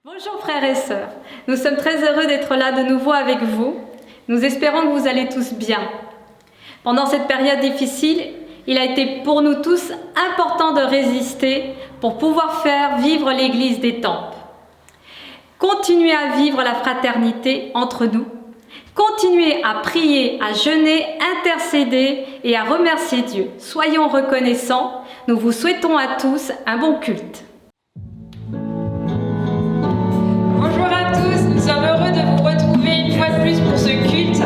Bonjour frères et sœurs, nous sommes très heureux d'être là de nouveau avec vous. Nous espérons que vous allez tous bien. Pendant cette période difficile, il a été pour nous tous important de résister pour pouvoir faire vivre l'Église d'Étampes. Continuez à vivre la fraternité entre nous. Continuez à prier, à jeûner, intercéder et à remercier Dieu. Soyons reconnaissants. Nous vous souhaitons à tous un bon culte. Bonjour à tous, nous sommes heureux de vous retrouver une fois de plus pour ce culte.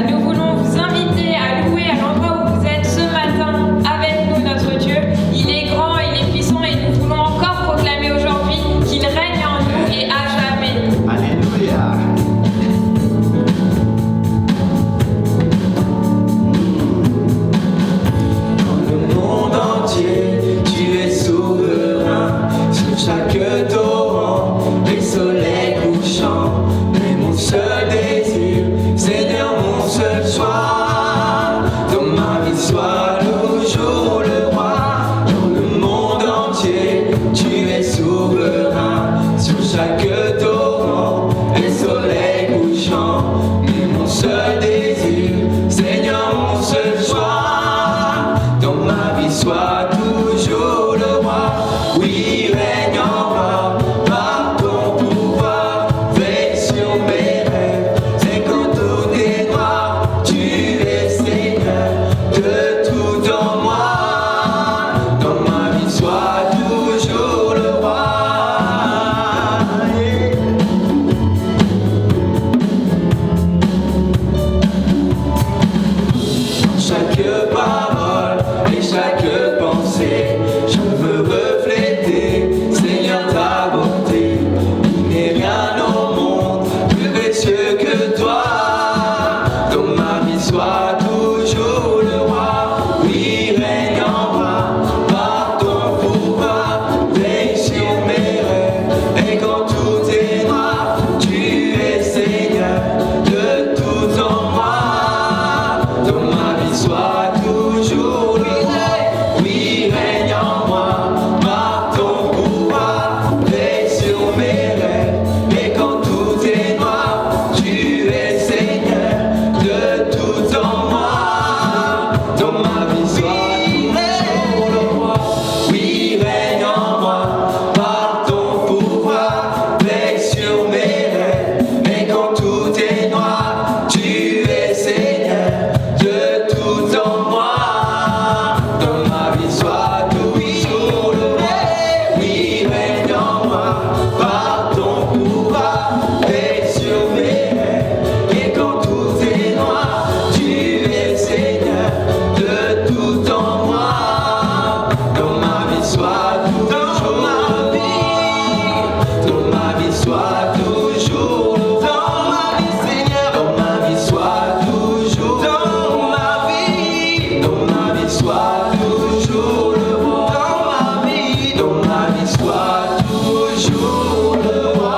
Nous voulons vous inviter à louer à l'endroit où vous êtes ce matin avec nous notre Dieu. Il est grand, il est puissant et nous voulons encore proclamer aujourd'hui qu'il règne en nous et à jamais. Alléluia. Dans le monde entier, tu es souverain sur chaque torrent et soleil couchant. Mais mon seul désir, Seigneur, mon seul choix, dans ma vie sois toujours le roi. Dans le monde entier, tu es souverain sur chaque torrent et soleil couchant. Mais mon seul désir, Seigneur, mon seul choix, dans ma vie sois toujours le roi. Oui, règne en moi, par ton pouvoir, veille sur mes rêves. C'est quand tout est noir, tu es Seigneur de tout en moi. Dans ma vie sois toujours le roi. Chaque parole et chaque pensée, je veux refléter, Seigneur, ta bonté. Il n'est rien au monde plus précieux que toi. Dans ma vie sois toujours le roi. Oui, règne en moi, par ton pouvoir, veille sur mes rêves. Et quand tout est noir, tu es Seigneur de tout en moi. Dans ma vie sois toujours le roi. Oui, règne en moi, par ton pouvoir, veille sur mes rêves. Et quand tout est noir, tu es Seigneur de tout en moi. Dans ma vie sois toujours le roi. Oui, règne en moi, par ton pouvoir, veille sur mes rêves. Et quand tout est noir, tu es Seigneur de tout en moi. Dans ma vie sois toujours le roi. Oui, règne en moi, par ton pouvoir, veille sur mes rêves. Et quand tout est noir, tu es Seigneur de tout en moi. Dans ma vie sois toujours le roi. Dans ma vie sois toujours le roi. Dans ma vie, Seigneur. Dans ma vie sois toujours dans ma vie. Dans ma vie sois toujours le roi. Dans ma vie sois toujours le roi.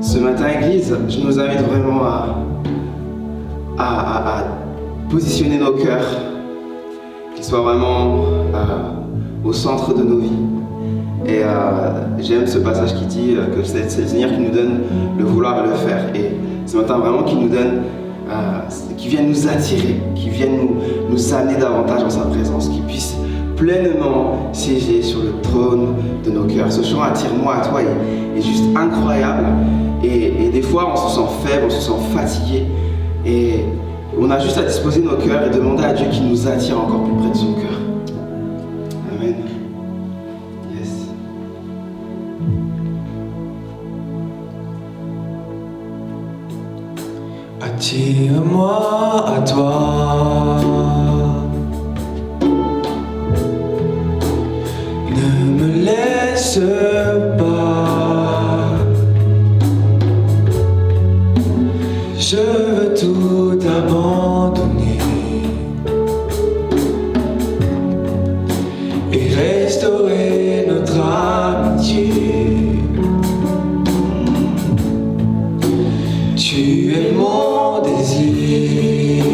Ce matin, Église, je nous invite vraiment à positionner nos cœurs, qu'ils soient vraiment au centre de nos vies. Et j'aime ce passage qui dit que c'est le Seigneur qui nous donne le vouloir et le faire. Et ce matin, vraiment, qui nous donne, qui vienne nous attirer, qui vienne nous amener davantage dans sa présence, qui puisse pleinement siéger sur le trône de nos cœurs. Ce chant Attire-moi à toi est juste incroyable. Et des fois, on se sent faible, on se sent fatigué. Et on a juste à disposer nos cœurs et demander à Dieu qu'il nous attire encore plus près de son cœur. Amen. Yes. Attire-moi à toi. Ne me laisse pas. Je veux tout abandonner et restaurer notre amitié. Tu es mon mon désir.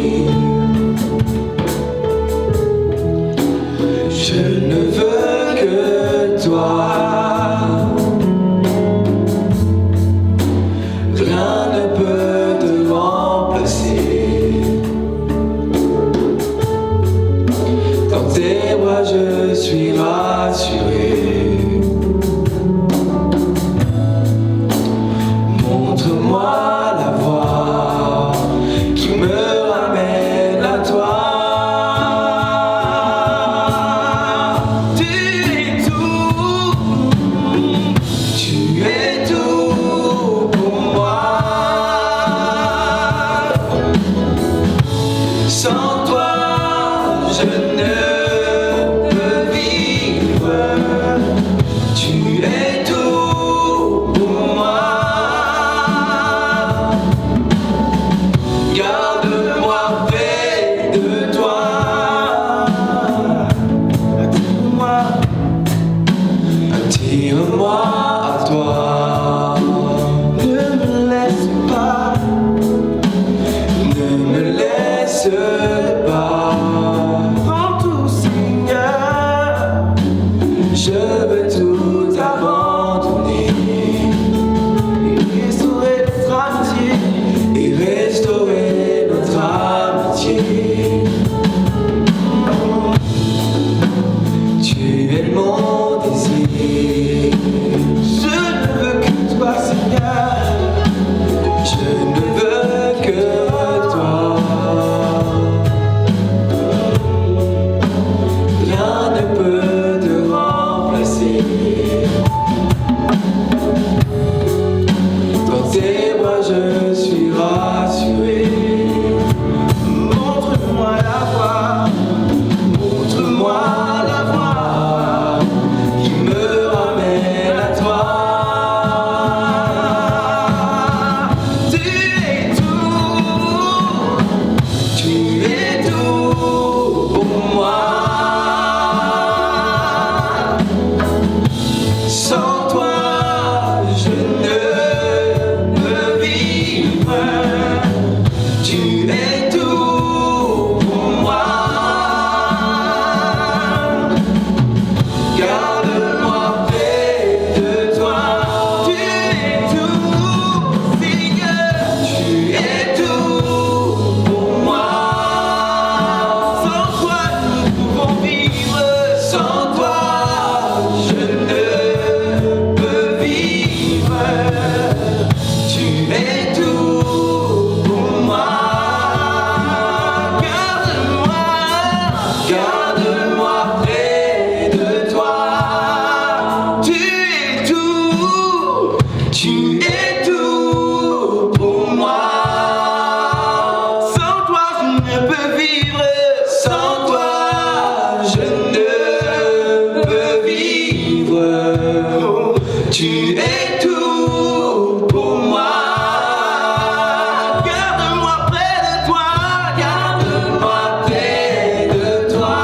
Je ne veux que toi. Rien ne peut te remplacer. Dans tes bras je suis rassuré. Montre-moi la voie qui me ramène à toi. Tu es tout pour moi. Sans toi, je ne peux vivre. Tu es tout pour moi. Garde-moi près de toi. Attire-moi à toi. Ne me laisse pas. Ne me laisse pas. Prends tout, Seigneur. Je veux tout abandonner et restaurer notre amitié. Et restaurer notre amitié. Tu es mon désir. Je ne veux que toi, Seigneur. Je ne veux que toi. Rien ne peut te remplacer. Dans tes bras je suis rassuré. Montre-moi la voie. Montre-moi la voie qui me ramène à toi. Tu es tout pour moi. Sans toi, je ne peux vivre. Tu es tout pour moi. Garde-moi près de toi. Tu es tout, Seigneur. Tu es tout pour moi. Sans toi, nous pouvons vivre. Sans toi, je ne peux vivre. Tu es tout pour moi. Garde-moi près de toi. Tu es tout pour moi. Sans toi, je ne peux vivre. Sans toi, je ne peux vivre. Tu es tout pour moi. Garde-moi près de toi. Garde-moi près de toi.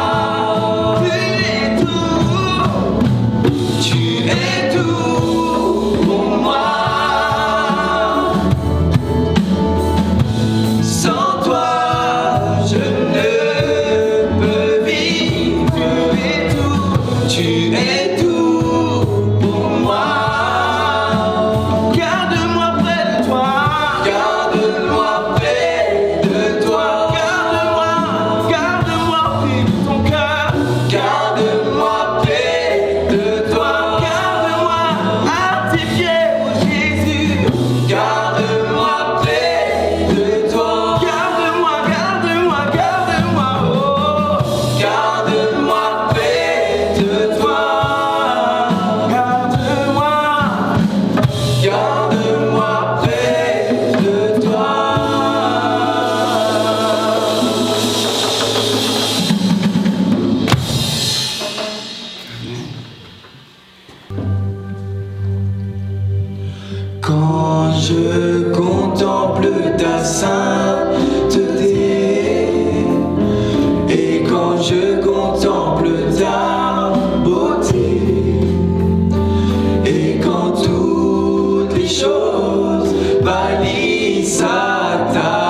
Tu es tout pour moi. Sans toi, je ne peux vivre. Tu es tout pour moi. Garde-moi près de toi. Garde-moi près de toi. Garde-moi près de ton cœur. Garde-moi près de toi. Garde-moi à tes pieds, oh Jésus. Garde-moi près de toi. Garde-moi, oh. Garde-moi près de toi. Garde-moi près de toi. Quand je contemple ta sainteté et quand je contemple ta beauté et quand toutes les choses bannissent à ta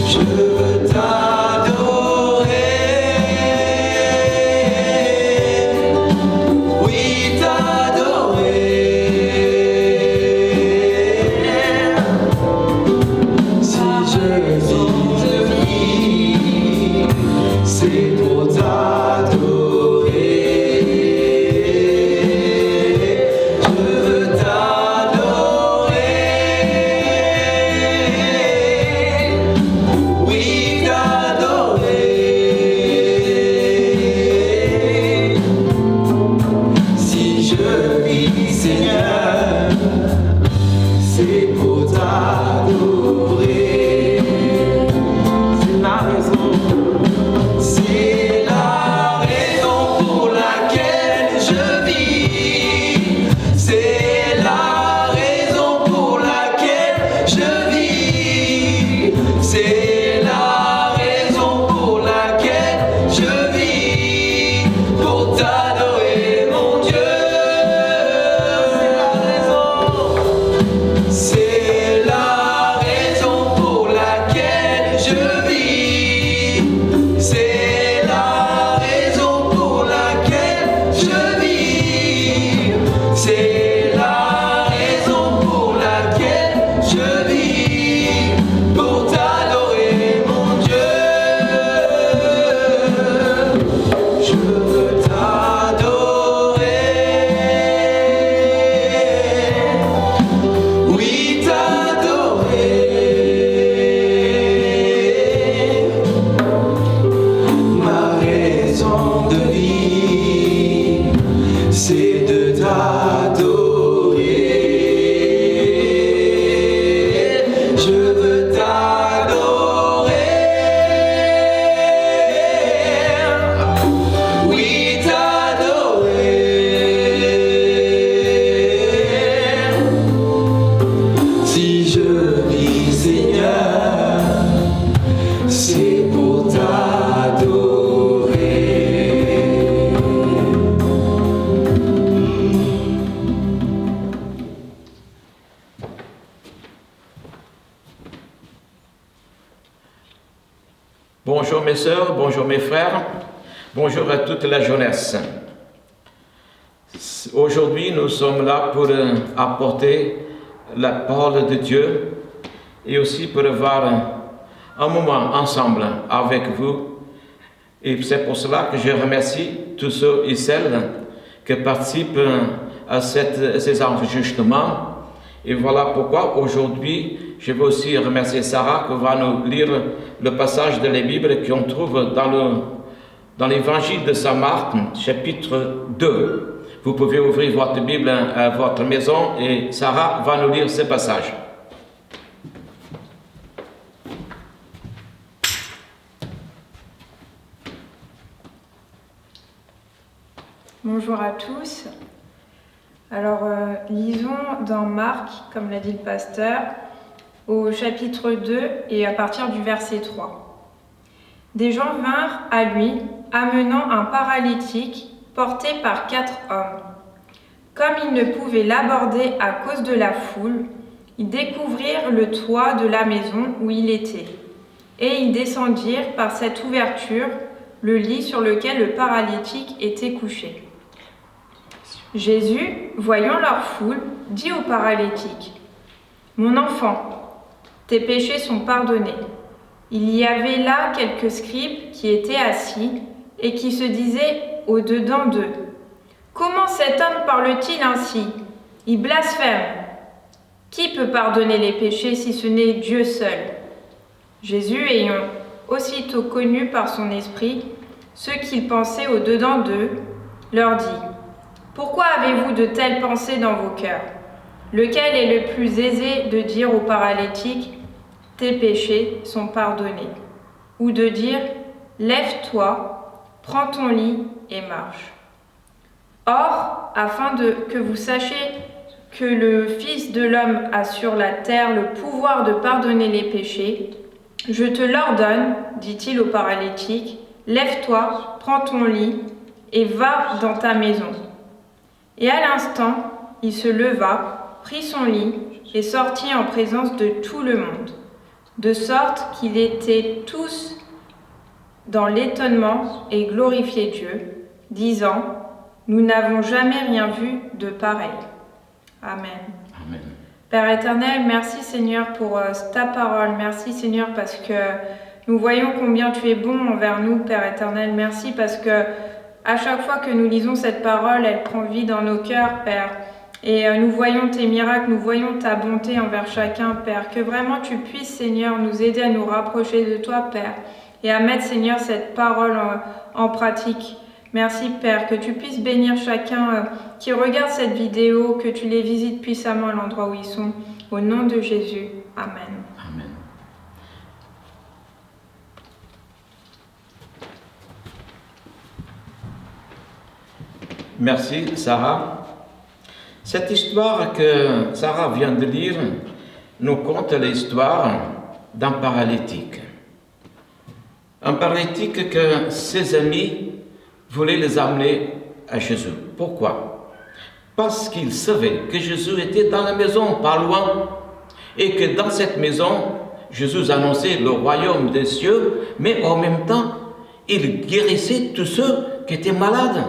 je veux t'adorer. Oui, t'adorer. Si je vis, c'est pour t'adorer. Je veux t'adorer. Oui, t'adorer. Si je vis, Seigneur, c'est pour t'adorer. C'est la raison. C'est la raison pour laquelle je vis. C'est la raison pour laquelle je vis. C'est la raison pour laquelle je vis. Pour t'adorer, mon Dieu. C'est la raison pour laquelle je vis. C'est la raison pour laquelle je vis. C'est la raison pour laquelle je vis. Pour t'adorer, mon Dieu. Je veux t'adorer. Oui, t'adorer. Ma raison de vie, c'est de t'adorer. Je veux t'adorer. Oui, t'adorer. Si je vis, Seigneur, c'est pour t'adorer. Bonjour mes sœurs, bonjour mes frères, bonjour à toute la jeunesse. Aujourd'hui, nous sommes là pour apporter la parole de Dieu et aussi pour avoir un moment ensemble avec vous. Et c'est pour cela que je remercie tous ceux et celles qui participent à ces enregistrements. Et voilà pourquoi aujourd'hui, je veux aussi remercier Sarah qui va nous lire le passage de la Bible qu'on trouve dans l'évangile de Saint Marc, chapitre 2. Vous pouvez ouvrir votre Bible à votre maison et Sarah va nous lire ce passage. Bonjour à tous. Alors, lisons dans Marc, comme l'a dit le pasteur, au chapitre 2 et à partir du verset 3. Des gens vinrent à lui, amenant un paralytique porté par 4 hommes. Comme ils ne pouvaient l'aborder à cause de la foule, ils découvrirent le toit de la maison où il était, et ils descendirent par cette ouverture le lit sur lequel le paralytique était couché. Jésus, voyant leur foule, dit au paralytique : « Mon enfant, tes péchés sont pardonnés. » Il y avait là quelques scribes qui étaient assis et qui se disaient au-dedans d'eux : « Comment cet homme parle-t-il ainsi ? Il blasphème. Qui peut pardonner les péchés si ce n'est Dieu seul ?» Jésus, ayant aussitôt connu par son esprit ce qu'ils pensaient au-dedans d'eux, leur dit : « Pourquoi avez-vous de telles pensées dans vos cœurs ? Lequel est le plus aisé de dire au paralytique : tes péchés sont pardonnés, ou de dire : lève-toi, prends ton lit et marche. Or, afin que vous sachiez que le Fils de l'homme a sur la terre le pouvoir de pardonner les péchés, je te l'ordonne, dit-il au paralytique, lève-toi, prends ton lit et va dans ta maison. Et à l'instant, il se leva, prit son lit et sortit en présence de tout le monde. de sorte qu'ils étaient tous dans l'étonnement et glorifiaient Dieu, disant, nous n'avons jamais rien vu de pareil. Amen. Amen. Père éternel, merci Seigneur pour ta parole. Merci Seigneur parce que nous voyons combien tu es bon envers nous, Père éternel. Merci parce que à chaque fois que nous lisons cette parole, elle prend vie dans nos cœurs, Père. Et nous voyons tes miracles, nous voyons ta bonté envers chacun, Père. Que vraiment tu puisses, Seigneur, nous aider à nous rapprocher de toi, Père. Et à mettre, Seigneur, cette parole en pratique. Merci, Père, que tu puisses bénir chacun qui regarde cette vidéo, que tu les visites puissamment à l'endroit où ils sont. Au nom de Jésus. Amen. Amen. Merci, Sarah. Cette histoire que Sarah vient de lire nous conte l'histoire d'un paralytique. Un paralytique que ses amis voulaient les amener à Jésus. Pourquoi? Parce qu'ils savaient que Jésus était dans la maison, pas loin, et que dans cette maison, Jésus annonçait le royaume des cieux, mais en même temps, il guérissait tous ceux qui étaient malades.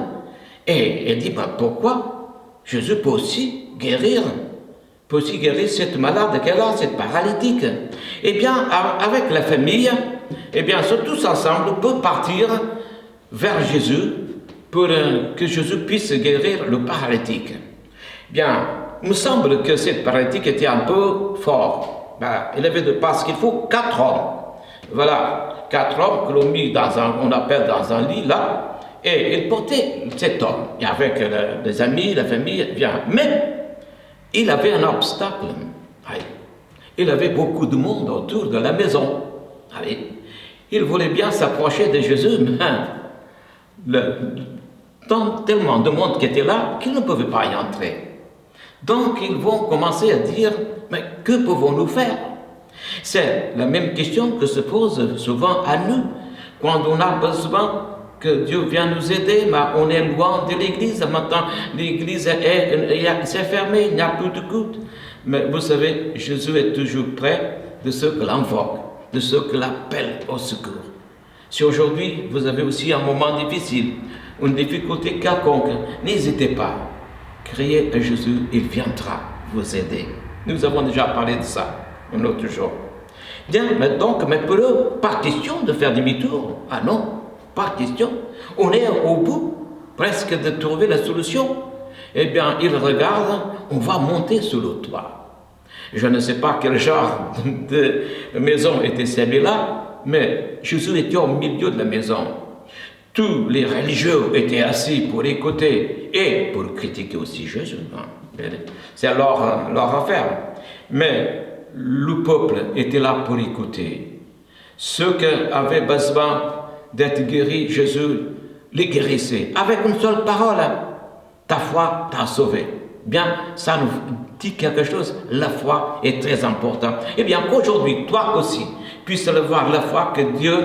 Et elle dit, pourquoi Jésus peut aussi guérir cette malade qu'elle a, cette paralytique. Eh bien, avec la famille, eh bien, tous ensemble peuvent partir vers Jésus pour que Jésus puisse guérir le paralytique. Bien, il me semble que cette paralytique était un peu fort. Il avait parce qu'il faut 4 hommes. Voilà, 4 hommes que l'on mit on appelle dans un lit là. Et il portait cet homme, et avec les amis, la famille, bien. Mais il avait un obstacle. Il avait beaucoup de monde autour de la maison. Il voulait bien s'approcher de Jésus, mais tellement de monde qui était là qu'il ne pouvait pas y entrer. Donc ils vont commencer à dire, mais que pouvons-nous faire? C'est la même question que se pose souvent à nous, quand on a besoin que Dieu vienne nous aider, mais on est loin de l'église. Maintenant, l'église s'est fermée, il n'y a plus de culte. Mais vous savez, Jésus est toujours près de ceux que l'invoquent, de ceux que l'appellent au secours. Si aujourd'hui, vous avez aussi un moment difficile, une difficulté quelconque, n'hésitez pas. Criez à Jésus, il viendra vous aider. Nous avons déjà parlé de ça un autre jour. Bien, mais pour eux, pas question de faire demi-tour. Ah non. Pas question. On est au bout presque de trouver la solution. Eh bien, ils regardent, on va monter sur le toit. Je ne sais pas quel genre de maison était celle-là, mais Jésus était au milieu de la maison. Tous les religieux étaient assis pour écouter et pour critiquer aussi Jésus. C'est leur affaire. Mais le peuple était là pour écouter. Ceux qui avaient besoin d'être guéri, Jésus les guérissait. Avec une seule parole, ta foi t'a sauvé. Bien, ça nous dit quelque chose. La foi est très importante. Eh bien, qu'aujourd'hui, toi aussi, puisses le voir, la foi que Dieu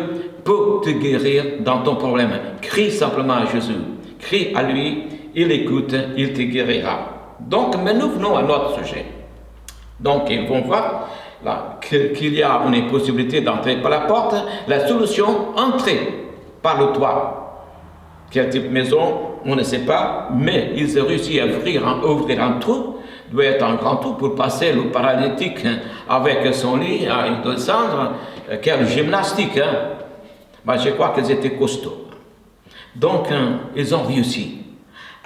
peut te guérir dans ton problème. Crie simplement à Jésus. Crie à lui, il écoute, il te guérira. Donc, mais nous venons à notre sujet. Donc, ils vont voir là, qu'il y a une possibilité d'entrer par la porte. La solution, entrer par le toit. Quel type de maison, on ne sait pas, mais ils ont réussi à ouvrir un trou. Il doit être un grand trou pour passer le paralytique avec son lit, il doit descendre. Quelle gymnastique, je crois qu'ils étaient costauds. Donc, ils ont réussi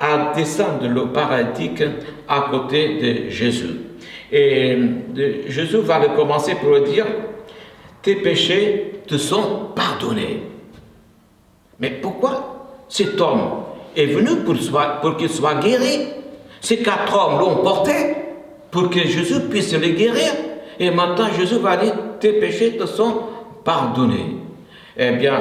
à descendre le paralytique à côté de Jésus. Et Jésus va le commencer pour lui dire, tes péchés te sont pardonnés. Mais pourquoi cet homme est venu pour qu'il soit guéri? Ces 4 hommes l'ont porté pour que Jésus puisse les guérir. Et maintenant, Jésus va dire, tes péchés te sont pardonnés. Eh bien,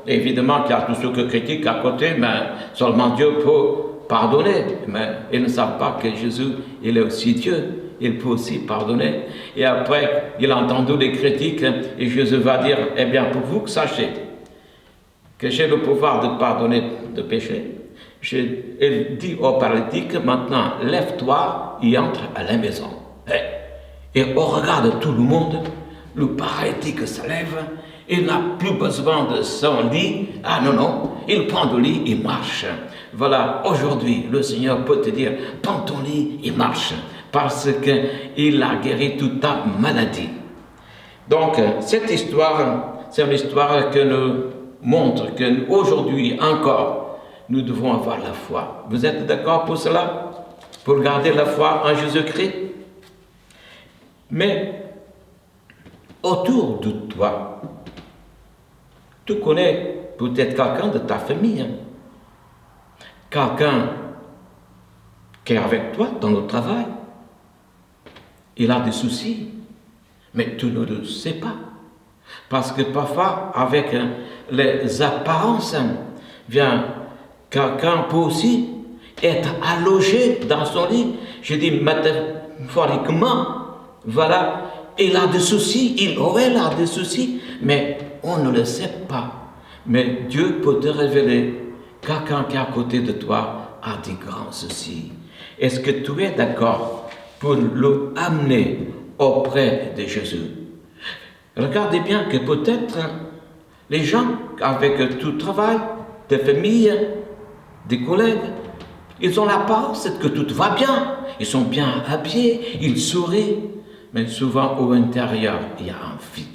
évidemment qu'il y a tous ceux qui critiquent à côté, mais seulement Dieu peut pardonner. Mais ils ne savent pas que Jésus, il est aussi Dieu. Il peut aussi pardonner. Et après, il a entendu les critiques et Jésus va dire, eh bien, pour vous que sachez que j'ai le pouvoir de pardonner de péché. Il dit au paralytique, maintenant, lève-toi et entre à la maison. Et au regard de tout le monde, le paralytique se lève, il n'a plus besoin de son lit. Ah non, non, il prend le lit, il marche. Voilà, aujourd'hui, le Seigneur peut te dire, prends ton lit et marche, parce qu'il a guéri toute ta maladie. Donc, cette histoire, c'est une histoire qui nous montre qu'aujourd'hui encore, nous devons avoir la foi. Vous êtes d'accord pour cela? Pour garder la foi en Jésus-Christ? Mais, autour de toi, tu connais peut-être quelqu'un de ta famille, quelqu'un qui est avec toi dans le travail, il a des soucis, mais tu ne le sais pas. Parce que parfois, avec les apparences, quelqu'un peut aussi être allogé dans son lit. Je dis métaphoriquement, voilà, il a des soucis, il aurait là des soucis, mais on ne le sait pas. Mais Dieu peut te révéler quelqu'un qui est à côté de toi a des grands soucis. Est-ce que tu es d'accord pour le amener auprès de Jésus? Regardez bien que peut-être les gens avec tout travail, des familles, des collègues, ils ont l'apparence que tout va bien, ils sont bien habillés, ils sourient, mais souvent au intérieur, il y a un vide.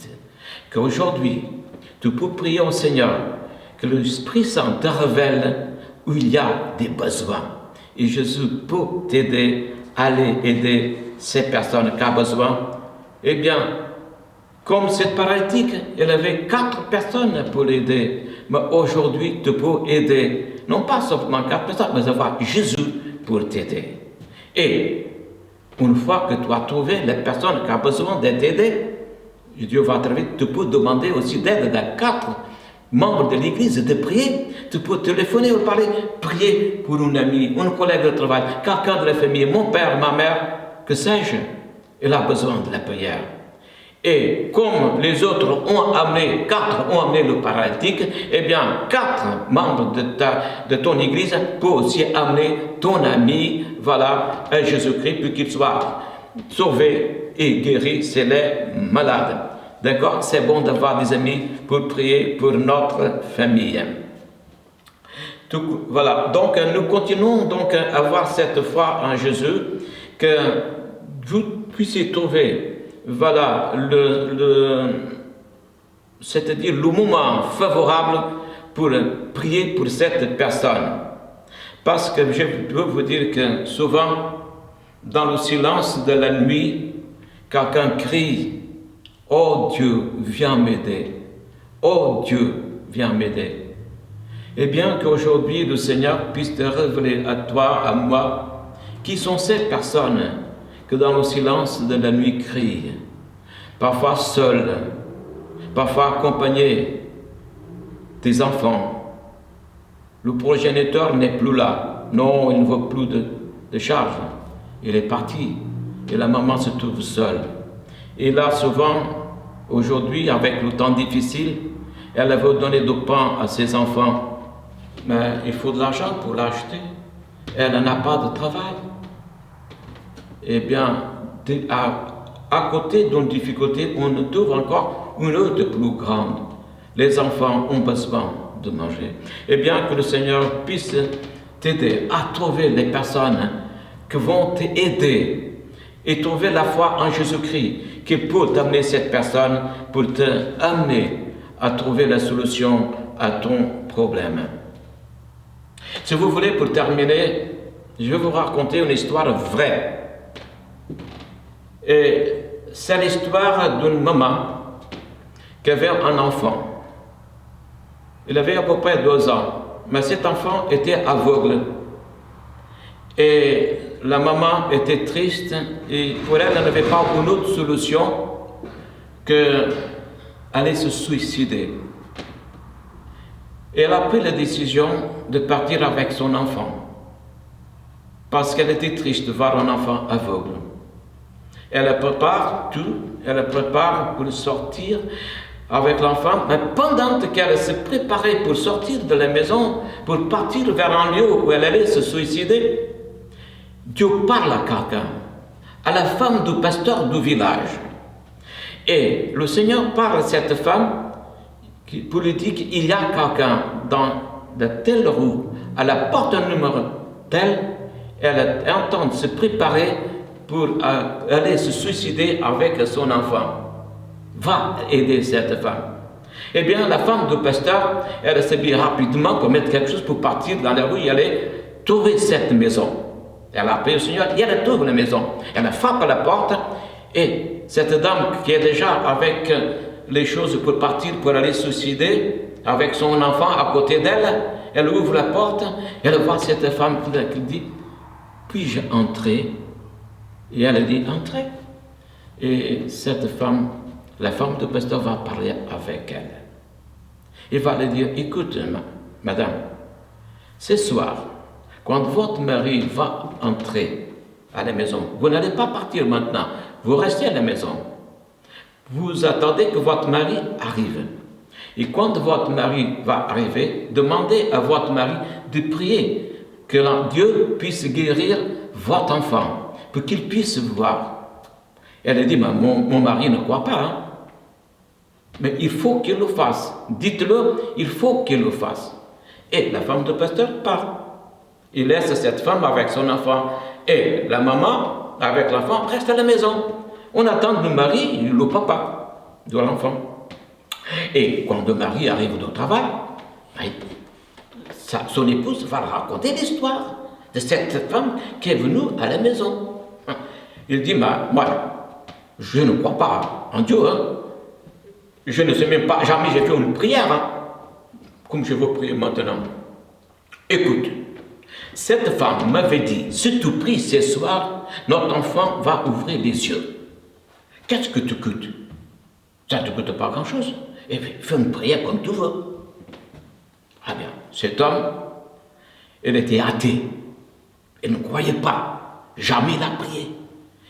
Qu'aujourd'hui, tu peux prier au Seigneur, que l'Esprit Saint te révèle où il y a des besoins. Et Jésus peut t'aider à aller aider ces personnes qui ont besoin. Eh bien, comme cette paralytique, elle avait 4 personnes pour l'aider. Mais aujourd'hui, tu peux aider, non pas seulement 4 personnes, mais avoir Jésus pour t'aider. Et une fois que tu as trouvé les personnes qui ont besoin d'être aidées, Dieu va te révéler, tu peux demander aussi d'aide à 4 membres de l'église de prier. Tu peux téléphoner ou parler, prier pour une amie, un collègue de travail, quelqu'un de la famille, mon père, ma mère, que sais-je, il a besoin de la prière. Et comme les autres ont amené, 4 ont amené le paralytique, eh bien 4 membres de ton église peuvent aussi amener ton ami, voilà, à Jésus-Christ, pour qu'il soit sauvé et guéri, c'est les malades. D'accord? C'est bon d'avoir des amis pour prier pour notre famille. Voilà, donc nous continuons donc à avoir cette foi en Jésus, que vous puissiez trouver, voilà, c'est-à-dire le moment favorable pour prier pour cette personne. Parce que je peux vous dire que souvent, dans le silence de la nuit, quelqu'un crie, « Oh Dieu, viens m'aider! Oh Dieu, viens m'aider! » Eh bien qu'aujourd'hui le Seigneur puisse te révéler à toi, à moi, qui sont ces personnes que dans le silence de la nuit crient, parfois seuls, parfois accompagnés des enfants. Le progéniteur n'est plus là. Non, il ne veut plus de charge. Il est parti. Et la maman se trouve seule. Et là, souvent, aujourd'hui, avec le temps difficile, elle veut donner du pain à ses enfants. Mais il faut de l'argent pour l'acheter. Elle n'a pas de travail. Eh bien, à côté d'une difficulté, on trouve encore une autre plus grande. Les enfants ont besoin de manger. Eh bien, que le Seigneur puisse t'aider à trouver les personnes qui vont t'aider et trouver la foi en Jésus-Christ qui peut t'amener cette personne pour t'amener à trouver la solution à ton problème. Si vous voulez, pour terminer, je vais vous raconter une histoire vraie. Et c'est l'histoire d'une maman qui avait un enfant. Il avait à peu près 2 ans, mais cet enfant était aveugle. Et la maman était triste et pour elle, elle n'avait pas une autre solution qu'aller se suicider. Et elle a pris la décision de partir avec son enfant parce qu'elle était triste de voir un enfant aveugle. Elle prépare tout, elle prépare pour sortir avec l'enfant, mais pendant qu'elle se préparait pour sortir de la maison, pour partir vers un lieu où elle allait se suicider, Dieu parle à quelqu'un, à la femme du pasteur du village. Et le Seigneur parle à cette femme pour lui dire qu'il y a quelqu'un dans de telle rue, à la porte numéro telle, elle est en train de se préparer pour aller se suicider avec son enfant. Va aider cette femme. Eh bien, la femme du pasteur, elle s'habille rapidement pour mettre quelque chose pour partir dans la rue et aller trouver cette maison. Elle a appelé le Seigneur et elle trouve la maison. Elle frappe à la porte et cette dame qui est déjà avec les choses pour partir, pour aller se suicider, avec son enfant à côté d'elle, elle ouvre la porte, elle voit cette femme qui dit « Puis-je entrer ?» Et elle dit « Entrez ». Et cette femme, la femme du pasteur va parler avec elle. Il va lui dire « Écoute, madame, ce soir, quand votre mari va entrer à la maison, vous n'allez pas partir maintenant, vous restez à la maison. Vous attendez que votre mari arrive. Et quand votre mari va arriver, demandez à votre mari de prier que Dieu puisse guérir votre enfant, pour qu'il puisse voir. » Elle a dit, mon mari ne croit pas, hein? Mais il faut qu'il le fasse. Dites-le, il faut qu'il le fasse. Et la femme du pasteur part. Il laisse cette femme avec son enfant. Et la maman, avec l'enfant, reste à la maison. On attend le mari et le papa de l'enfant. Et quand le mari arrive au travail, son épouse va raconter l'histoire de cette femme qui est venue à la maison. Il dit, moi, je ne crois pas en Dieu. Hein. Je ne sais même pas, jamais j'ai fait une prière, hein, comme je veux prier maintenant. Écoute, cette femme m'avait dit, si tu pries ce soir, notre enfant va ouvrir les yeux. Qu'est-ce que tu coûtes? Ça ne te coûte pas grand-chose. Et puis, fais une prière comme tu veux. Ah bien, cet homme, il était athée. Il ne croyait pas. Jamais il a prié.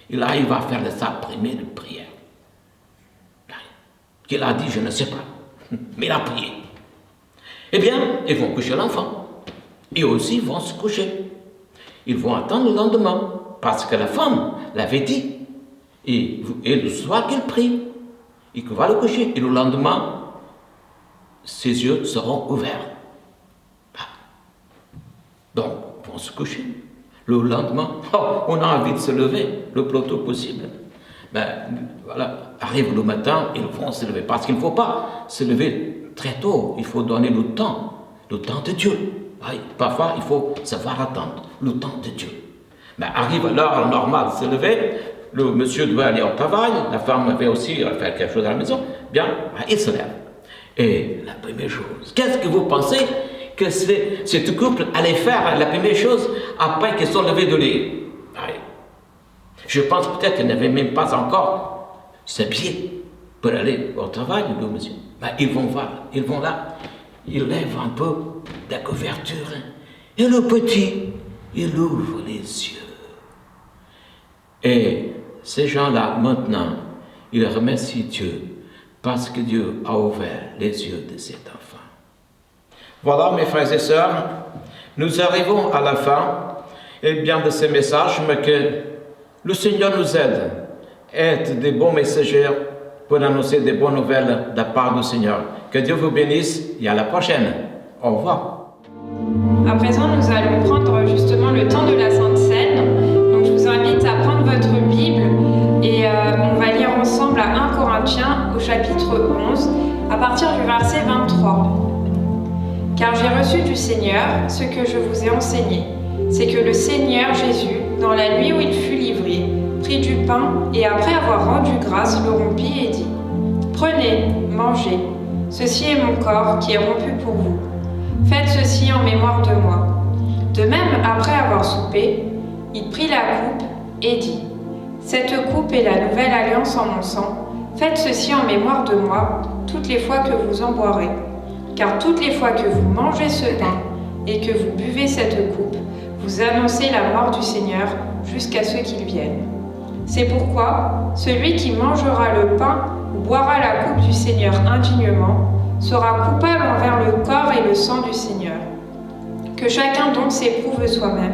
Il arrive à faire sa première prière. Qu'il a dit, je ne sais pas. Mais il a prié. Eh bien, ils vont coucher l'enfant. Et aussi, ils vont se coucher. Ils vont attendre le lendemain. Parce que la femme l'avait dit. Et le soir qu'il prie. Et qu'il va le coucher. Et le lendemain, ses yeux seront ouverts. Donc, ils vont se coucher. Le lendemain, on a envie de se lever le plus tôt possible. Ben, voilà, arrive le matin, ils vont se lever. Parce qu'il ne faut pas se lever très tôt. Il faut donner le temps de Dieu. Parfois, il faut savoir attendre le temps de Dieu. Ben, arrive l'heure normale de se lever, le monsieur doit aller au travail, la femme avait aussi faire quelque chose à la maison. Bien, il se lève. Et la première chose, qu'est-ce que vous pensez que ce couple allait faire la première chose après qu'ils sont levés de lit? Je pense peut-être qu'ils n'avaient même pas encore s'habillé pour aller au travail, le monsieur. Ben, ils vont voir, ils vont là, ils lèvent un peu la couverture, et le petit, il ouvre les yeux. Et ces gens-là, maintenant, ils remercient Dieu parce que Dieu a ouvert les yeux de cet enfant. Voilà, mes frères et sœurs, nous arrivons à la fin, et bien de ces messages, mais que le Seigneur nous aide, être des bons messagers pour annoncer des bonnes nouvelles de la part du Seigneur. Que Dieu vous bénisse et à la prochaine. Au revoir. À présent, nous allons prendre justement le temps de la Sainte Seine. Donc, je vous invite à prendre votre Bible et on va lire ensemble à 1 Corinthiens au chapitre 11, à partir du verset 23. Car j'ai reçu du Seigneur ce que je vous ai enseigné, c'est que le Seigneur Jésus, dans la nuit où il fut livré, prit du pain et après avoir rendu grâce, le rompit et dit : Prenez, mangez, ceci est mon corps qui est rompu pour vous. Faites ceci en mémoire de moi. De même, après avoir soupé, il prit la coupe et dit : Cette coupe est la nouvelle alliance en mon sang. Faites ceci en mémoire de moi, toutes les fois que vous en boirez. Car toutes les fois que vous mangez ce pain et que vous buvez cette coupe, vous annoncez la mort du Seigneur jusqu'à ce qu'il vienne. C'est pourquoi celui qui mangera le pain ou boira la coupe du Seigneur indignement sera coupable envers le corps et le sang du Seigneur. Que chacun donc s'éprouve soi-même,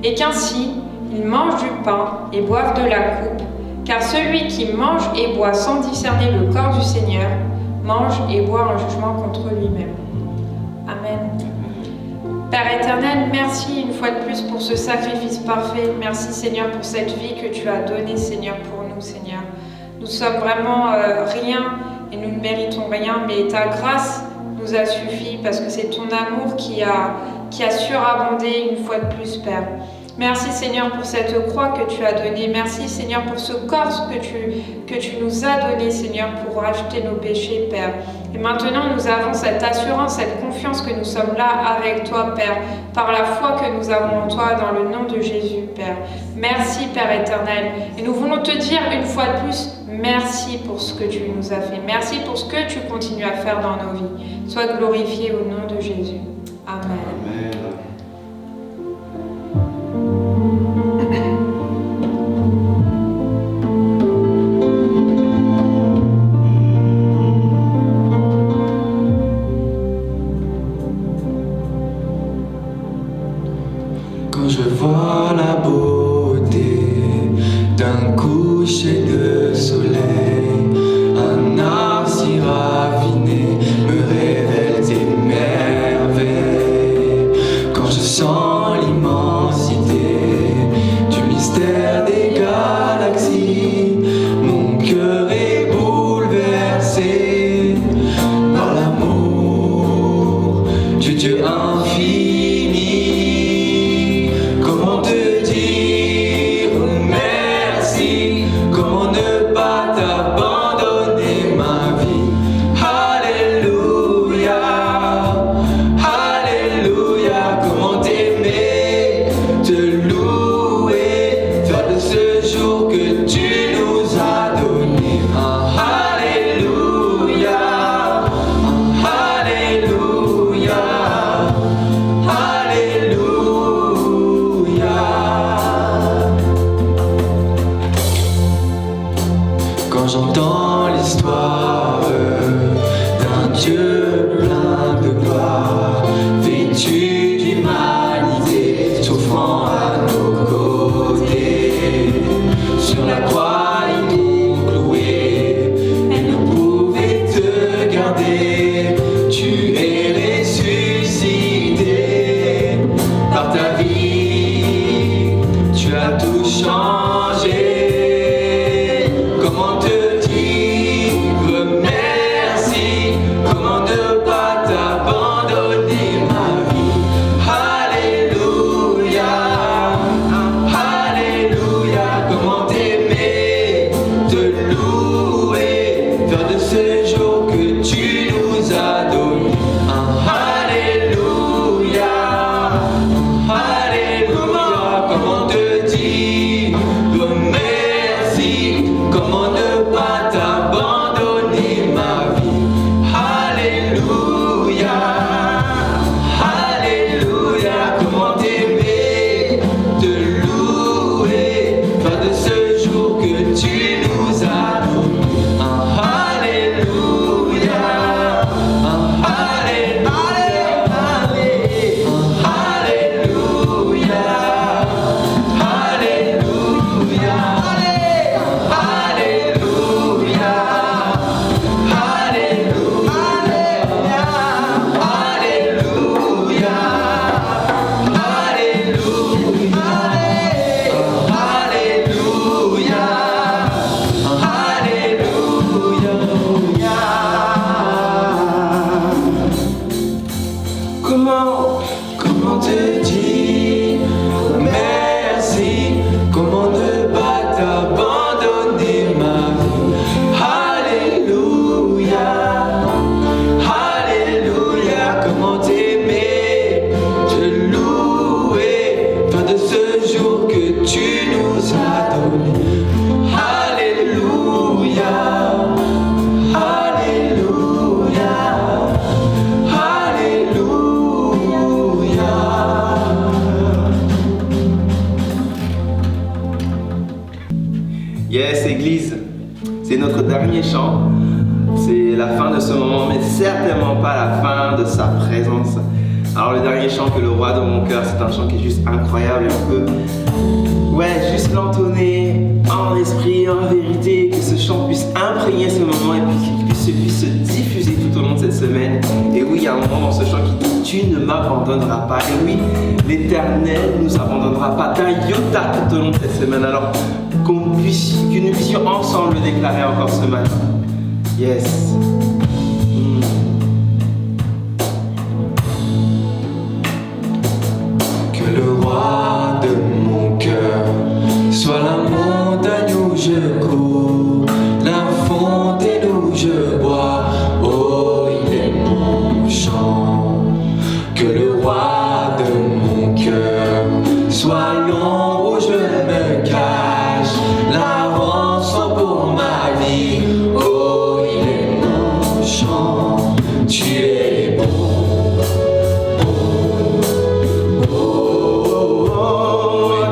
et qu'ainsi il mange du pain et boive de la coupe, Car celui qui mange et boit sans discerner le corps du Seigneur, mange et boit un jugement contre lui-même. Amen. Père éternel, merci une fois de plus pour ce sacrifice parfait. Merci Seigneur pour cette vie que tu as donnée Seigneur pour nous Seigneur. Nous sommes vraiment rien et nous ne méritons rien, mais ta grâce nous a suffi parce que c'est ton amour qui a surabondé une fois de plus Père. Merci Seigneur pour cette croix que tu as donnée. Merci Seigneur pour ce corps que tu nous as donné Seigneur pour racheter nos péchés Père. Et maintenant nous avons cette assurance, cette confiance que nous sommes là avec toi Père, par la foi que nous avons en toi dans le nom de Jésus Père. Merci Père éternel. Et nous voulons te dire une fois de plus, merci pour ce que tu nous as fait. Merci pour ce que tu continues à faire dans nos vies. Sois glorifié au nom de Jésus. Amen. Amen. Quand je vois la beauté d'un coucher de soleil, un art si raffiné me révèle tes merveilles. Quand je sens l'immensité du mystère des galaxies, mon cœur est bouleversé par l'amour du Dieu infini. Comment te dire merci? Comment ne pas t'abandonner ma vie? Alléluia, Alléluia. Comment t'aimer, te louer, faire de ce jour que tu nous as donné. Alléluia, Alléluia, Alléluia. Quand j'entends l'histoire d'un Dieu plein de gloire, vêtu d'humanité, souffrant à nos côtés, sur la croix il nous clouait, elle ne pouvait te garder. Tu es ressuscité par ta vie, tu as tout changé. Comment te dire merci? Comment ne pas t'abandonner ma vie? Alléluia, Alléluia. Comment t'aimer, te louer, faire de ce jour que tu nous as donné. Alléluia, Alléluia. Comment te dire merci? Comment ne pas t'abandonner ma vie? Alléluia, Alléluia. Comment t'aimer, te louer, faire de ce jour que tu nous as donné. Alléluia, Alléluia, Alléluia, Alléluia, Comment te dire merci? Comment ne pas t'abandonner ma vie? Alléluia, Alléluia. Comment t'aimer, te louer, faire de ce jour que tu nous as donné. Alléluia, Alléluia, Alléluia. Yes, Église, c'est notre dernier chant. C'est la fin de ce moment, mais certainement pas la fin de sa présence. Alors le dernier chant que le roi de mon cœur, c'est un chant qui est juste incroyable et on peut juste l'entonner en esprit, en vérité, que ce chant puisse imprégner ce moment et puis qu'il puisse se diffuser tout au long de cette semaine. Et oui, il y a un moment dans ce chant qui dit « Tu ne m'abandonneras pas ». Et oui, l'Éternel ne nous abandonnera pas d'un iota tout au long de cette semaine. Alors que nous puissions ensemble le déclarer encore ce matin. Yes. Que le roi de mon cœur soit la montagne où je cours, la fontaine où je bois, oh il est mon chant. Que le roi de mon cœur soit l'ombre où je me cache, la rançon pour ma vie, oh il est mon chant. Tu es bon.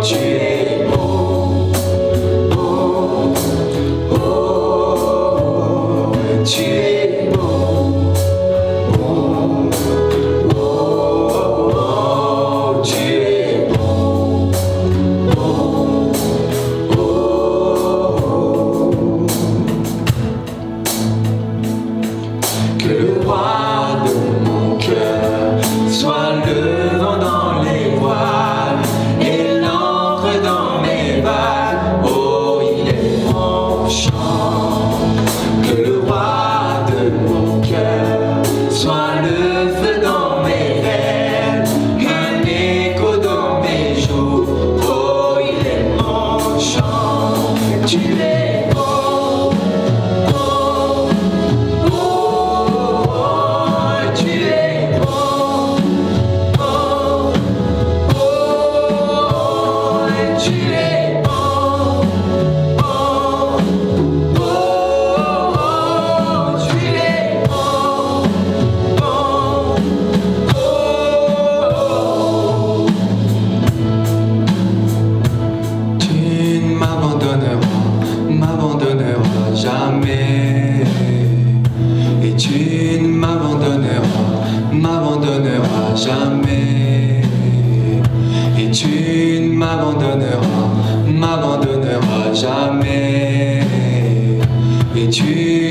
Tu es bon, oh, oh, oh, tu es bon, oh, oh, oh, tu es bon, oh, oh, oh. Que le roi de mon cœur soit le vent dans les voiles et l'encre dans mes vagues, oh il est mon chant. Que le roi de mon cœur soit le feu dans mes rêves, un écho dans mes jours, oh il est mon chant. Tu es bon, oh, oh, oh, tu es bon, oh, oh, tu es bon, oh, oh, tu es bon, oh, tu ne m'abandonneras jamais, et tu ne m'abandonneras jamais, et tu ne m'abandonneras jamais, et tu